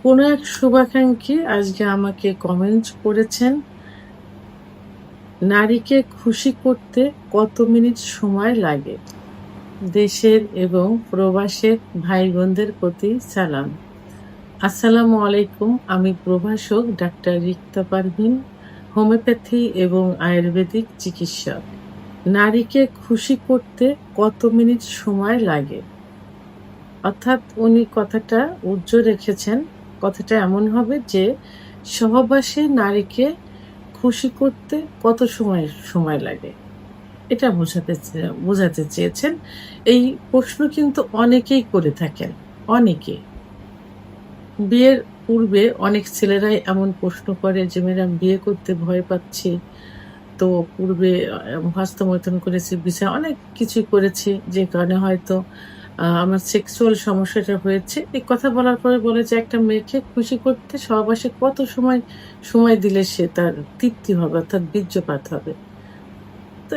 কোনো এক শুভাকাঙ্ক্ষী আজকে আমাকে কমেন্ট করেছেন, নারীকে খুশি করতে কত মিনিট সময় লাগে? দেশের এবং প্রবাসের ভাই বোনদের প্রতি সালাম। আসসালামু আলাইকুম। আমি প্রভাষক ডাক্তার রিক্তা পারভিন, হোমিওপ্যাথি এবং আয়ুর্বেদিক চিকিৎসক। নারীকে খুশি করতে কত মিনিট সময় লাগে? অর্থাৎ উনি কথাটা উজ্জ্ব রেখেছেন। কথাটা এমন হবে যে সহবাসে নারীকে খুশি করতে কত সময় লাগে? এটা বোঝাতে চেয়েছেন। এই প্রশ্ন কিন্তু অনেকেই করে থাকেন। অনেকে। বিয়ের পূর্বে অনেক ছেলেরাই এমন প্রশ্ন করে যে, "ম্যাডাম বিয়ে করতে ভয় পাচ্ছি। তো পূর্বে হস্তমৈথুন করেছি, অনেক কিছুই করেছি। যে কারণে হয়তো আমার সেক্সুয়াল সমস্যাটা হয়েছে।" এই কথা বলার পরে বলে যে, "একটা মেয়েকে খুশি করতে সহবাসে কত সময় দিলে সে তার তৃপ্তি হবে অর্থাৎ বীর্যপাত হবে?" তো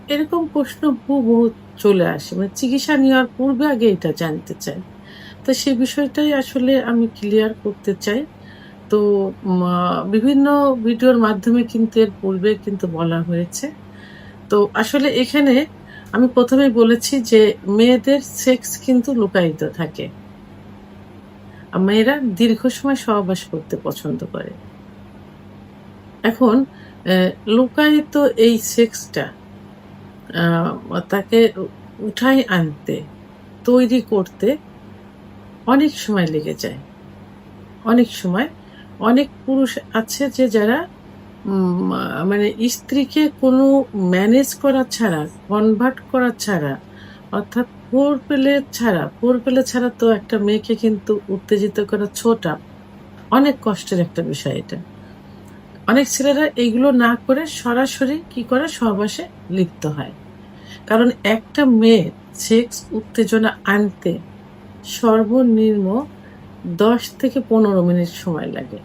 এরকম প্রশ্ন হুবহু চলে আসে। মানে চিকিৎসা নেওয়ার পূর্বে আগে এটা জানতে চাই। তো সে বিষয়টাই আসলে আমি ক্লিয়ার করতে চাই। তো বিভিন্ন ভিডিওর মাধ্যমে কিন্তু এর পূর্বে কিন্তু বলা হয়েছে। তো আসলে এখানে আমি ১ম এই বলেছি যে মেয়েদের সেক্স কিন্তু লুকায়িত থাকে। মেয়েরা দীর্ঘ সময় সহবাস করতে পছন্দ করে। এখন অ্যা লুকায়িত এই সেক্সটা তাকে উঠায় আনতে, তৈরি করতে অনেক সময় লেগে যায়। অনেক সময় অনেক পুরুষ আছে যে যারা উম আ মানে স্ত্রীকে কোনো ম্যানেজ করা ছাড়া, কনভার্ট করা ছাড়া অর্থাৎ ফোর পেলে ছাড়া তো একটা মেয়েকে কিন্তু উত্তেজিত করা ছোটা অনেক কষ্টের একটা বিষয় এটা। অনেক ছেলেরা এইগুলো না করে সরাসরি কি করে সহবাসে লিপ্ত হয়। কারণ একটা মেয়ের সেক্স উত্তেজনা আনতে সর্বনিম্ন ১০ থেকে ১৫ মিনিট সময় লাগে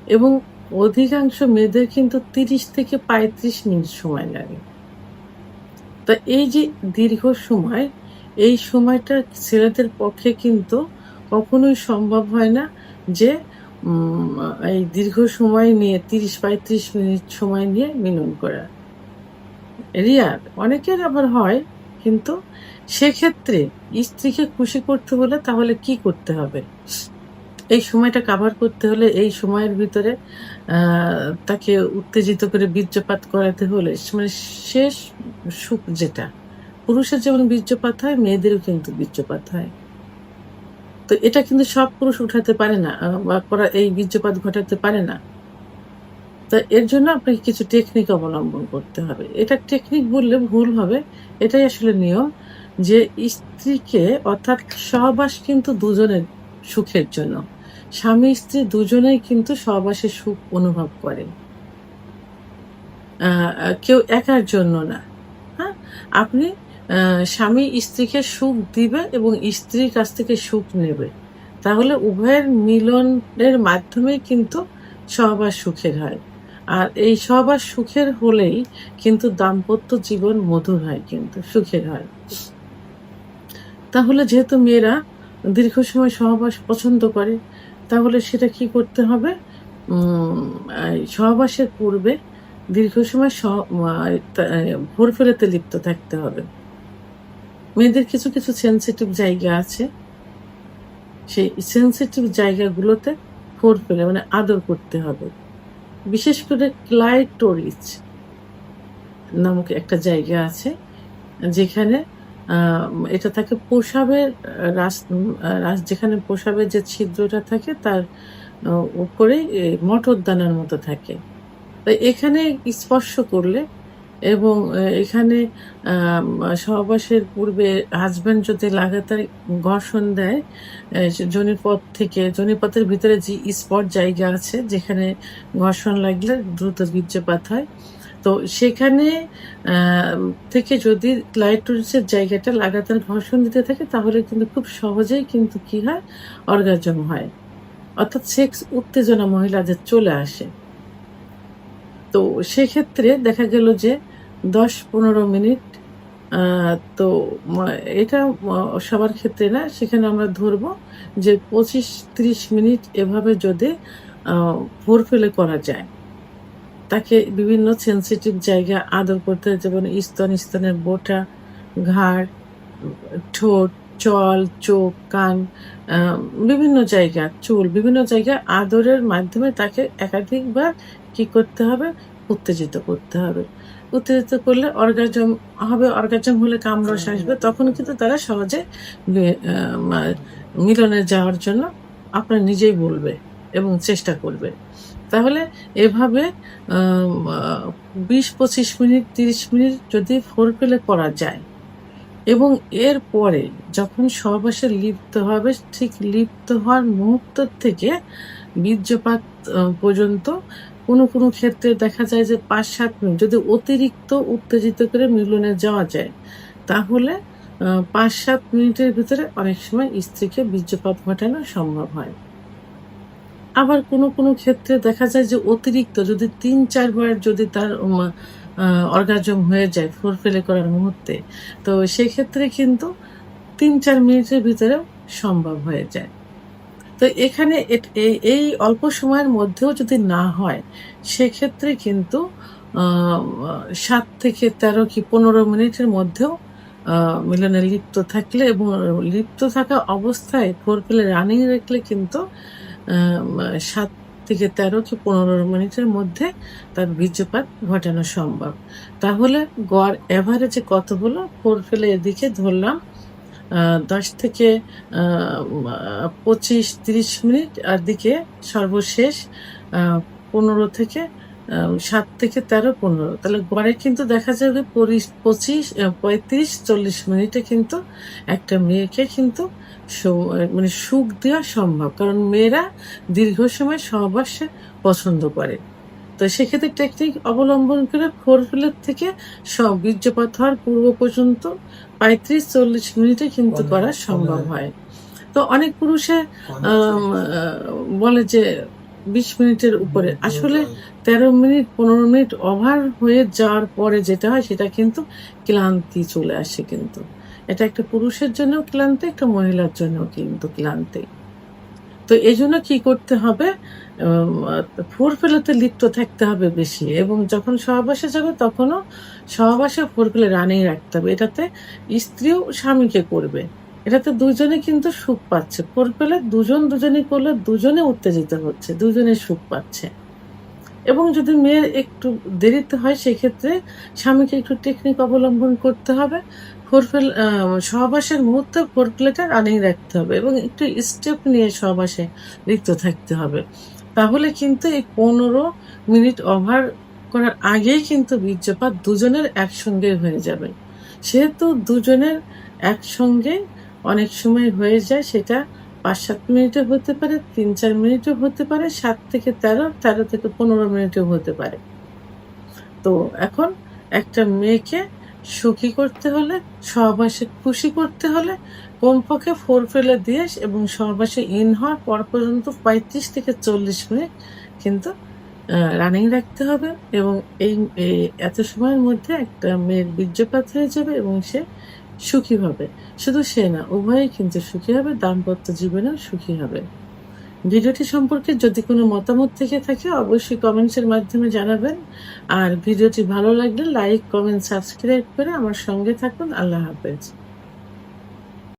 এবং অধিকাংশ মেয়েদের কিন্তু ৩০ থেকে ৩৫ মিনিট সময় লাগে। তো এই যে দীর্ঘ সময়, এই সময়টা ছেলেদের পক্ষে কিন্তু কখনোই সম্ভব হয় না যে এই দীর্ঘ সময় নিয়ে ৩০-৩৫ মিনিট সময় নিয়ে মিলন করা। রেয়ার। অনেকের আবার হয়। কিন্তু সেক্ষেত্রে স্ত্রীকে খুশি করতে হলে তাহলে কি করতে হবে? এই সময়টা কাভার করতে হলে এই সময়ের ভিতরে আ তাকে উত্তেজিত করে বীর্যপাত করাতে হলে মানে শেষ সুখ যেটা। পুরুষের যেমন বীর্যপাত হয়, মেয়েদেরও কিন্তু বীর্যপাত হয়। তো এটা কিন্তু সব পুরুষ উঠাতে পারে না বা এই বীর্যপাত ঘটাতে পারে না। তো এর জন্য আপনাকে কিছু টেকনিক অবলম্বন করতে হবে। এটা টেকনিক বললে ভুল হবে। এটাই আসলে নিয়ম যে স্ত্রীকে অর্থাৎ সহবাস কিন্তু দুজনের সুখের জন্য। স্বামী-স্ত্রী দুজনেই কিন্তু সহবাসে সুখ অনুভব করে। আ আ কেউ একার জন্য না। হ্যাঁ? আপনি স্বামী স্ত্রীকে সুখ দিবে এবং স্ত্রীর কাছ থেকে সুখ নেবে। তাহলে উভয়ের মিলনের মাধ্যমেই কিন্তু সহবাস সুখের হয়। আর এই সহবাস সুখের হলেই কিন্তু দাম্পত্য জীবন মধুর হয় কিন্তু, সুখের হয়। তাহলে যেহেতু মেয়েরা দীর্ঘ সময় সহবাস পছন্দ করে, তাহলে সেটা কি করতে হবে? উম এই সহবাসের পূর্বে দীর্ঘ সময় স আ তা ভোরফেলাতে লিপ্ত থাকতে হবে। মেয়েদের কিছু সেনসিটিভ জায়গা আছে। সেই সেনসিটিভ জায়গাগুলোতে ফোরফেলে মানে আদর করতে হবে। বিশেষ করে ক্লাইটোরিস নামক একটা জায়গা আছে যেখানে আ এটা থাকে প্রসাবের যেখানে প্রসাবের যে ছিদ্রটা থাকে তার আ উপরেই মটরদানার মতো থাকে। তো এখানে স্পর্শ করলে এবং এখানে সহবাসের পূর্বে হাসব্যান্ড যদি লাগাতার ঘর্ষণ দেয়, যোনিপথের ভিতরে যে স্পট জায়গা আছে যেখানে ঘর্ষণ লাগলে দ্রুত বীর্যপাত হয়। তো সেখানে আ থেকে যদি ক্লাইটোরিসের জায়গাটা লাগাতার ঘর্ষণ দিতে থাকে তাহলে কিন্তু খুব সহজেই কিন্তু কি হয়? অর্গাজম হয়। অর্থাৎ সেক্স উত্তেজনা মহিলাদের চলে আসে। তো সেক্ষেত্রে দেখা গেল যে ১০-১৫ মিনিট তো এটা সবার ক্ষেত্রে না, সেখানে আমরা ধরবো যে 25-30 মিনিট এভাবে যদি ভোর ফেলে করা যায়, তাকে বিভিন্ন সেনসিটিভ জায়গা আদর করতে হয়, যেমন স্তনের বোঁটা, ঘাড়, ঠোঁট, চল, চোখ, কান, আ বিভিন্ন জায়গা, চুল, বিভিন্ন জায়গায় আদরের মাধ্যমে তাকে একাধিকবার কি করতে হবে? উত্তেজিত করতে হবে। উত্তেজিত করলে অর্গাজম হবে, অর্গাজম হলে কামরস আসবে। তখন কিন্তু তারা সহজে বে আ মা মিলনে যাওয়ার জন্য আপনার নিজেই বলবে এবং চেষ্টা করবে। তাহলে এভাবে আম আ ২০-২৫ মিনিট, ৩০ মিনিট যদি ফোরপ্লে করা যায় এবং এরপরে যখন সহবাসে লিপ্ত হবে, ঠিক লিপ্ত হওয়ার মুহূর্ত থেকে বীর্যপাত পর্যন্ত কোনো ক্ষেত্রে দেখা যায় যে ৫-৭ মিনিট যদি অতিরিক্ত উত্তেজিত করে মিলনে যাওয়া যায়, তাহলে ৫-৭ মিনিটের ভিতরে অনেক সময় স্ত্রীকে বীর্যপাত ঘটানো সম্ভব হয়। আবার কোনো ক্ষেত্রে দেখা যায় যে অতিরিক্ত যদি ৩-৪ বার যদি তার আ অর্গাজম হয়ে যায় ফোরপ্লে করার মুহূর্তে, তো সেক্ষেত্রে কিন্তু ৩-৪ মিনিটের ভিতরেও সম্ভব হয়ে যায়। তো এখানে এই অল্প সময়ের মধ্যেও যদি না হয়, সেক্ষেত্রে কিন্তু আ ৭ থেকে ১৩ কি ১৫ মিনিটের মধ্যেও আ মিলনে লিপ্ত থাকলে এবং লিপ্ত থাকা অবস্থায় ফোরপ্লে রানিং রাখলে কিন্তু ৭ থেকে ১৩ কি ১৫ মিনিটের মধ্যে তার বীর্যপাত ঘটানো সম্ভব। তাহলে গড় এভারেজে কত হলো? ফোরপ্লে এদিকে ধরলাম আ ১০ থেকে আ মা ২৫-৩০ মিনিট, আর দিকে সর্বশেষ আ ১৫ থেকে ৭ থেকে ১৩, ১৫। তাহলে গড়ে কিন্তু দেখা যাবে ৩৫-৪০ মিনিটে কিন্তু একটা মেয়েকে কিন্তু মানে সুখ দেওয়া সম্ভব। কারণ মেয়েরা দীর্ঘ সময় সহবাসে পছন্দ করে। তো সেক্ষেত্রে টেকনিক অবলম্বন করে ফোরপ্লের থেকে বীর্যপাত হওয়ার পূর্ব পর্যন্ত ৩৫-৪০ মিনিটে কিন্তু করা সম্ভব হয়। তো অনেক পুরুষে আম আ বলে যে ২০ মিনিটের উপরে। আসলে ১৩ মিনিট ১৫ মিনিট ওভার হয়ে যাওয়ার পরে যেটা হয় সেটা কিন্তু ক্লান্তি চলে আসে কিন্তু। এটা একটা পুরুষের জন্যও ক্লান্তি, একটা মহিলার জন্যও কিন্তু ক্লান্তি। তো এজন্য কি করতে হবে? আম আ ফোরপ্লেতে লিপ্ত থাকতে হবে বেশি এবং যখন সহবাসে যাবে তখনও সহবাসে ফোরপ্লে রানিং রাখতে হবে। এটাতে স্ত্রীও স্বামীকে করবে। এটাতে দুজনে কিন্তু সুখ পাচ্ছে। ফোরপ্লে দুজনেই করলে দুজনে উত্তেজিত হচ্ছে, দুজনে সুখ পাচ্ছে। এবং যদি মেয়ের একটু দেরিতে হয় সেক্ষেত্রে স্বামীকে একটু টেকনিক অবলম্বন করতে হবে। সহবাসের মুহূর্তে ফোরপ্লেটা রানিং রাখতে হবে এবং একটু স্টেপ নিয়ে সহবাসে লিপ্ত থাকতে হবে। তাহলে কিন্তু এই ১৫ মিনিট ওভার করার আগেই কিন্তু বীর্যপাত দুজনের একসঙ্গে হয়ে যাবে। সেহেতু দুজনের একসঙ্গে অনেক সময় হয়ে যায়, সেটা ৫-৭ মিনিটও হতে পারে, ৩-৪ মিনিটও হতে পারে, ৭ থেকে ১৩, ১৩ থেকে ১৫ মিনিটও হতে পারে। তো এখন একটা মেয়েকে সুখী করতে হলে, সহবাসে খুশি করতে হলে কমপক্ষে ফোরপ্লে দিয়ে এবং সহবাসে ইন হওয়ার পর পর্যন্ত ৩৫ থেকে ৪০ মিনিট কিন্তু রানিং রাখতে হবে এবং এই এত সময়ের মধ্যে একটা মেয়ের বীর্যপাত হয়ে যাবে এবং সে সুখী হবে। শুধু সে না, উভয়েই কিন্তু সুখী হবে, দাম্পত্য জীবনেও সুখী হবে। ভিডিওটি সম্পর্কে যদি কোনো মতামত থেকে থাকে অবশ্যই কমেন্টসের মাধ্যমে জানাবেন। আর ভিডিওটি ভালো লাগলে লাইক, কমেন্ট, সাবস্ক্রাইব করে আমার সঙ্গে থাকুন। আল্লাহ হাফেজ।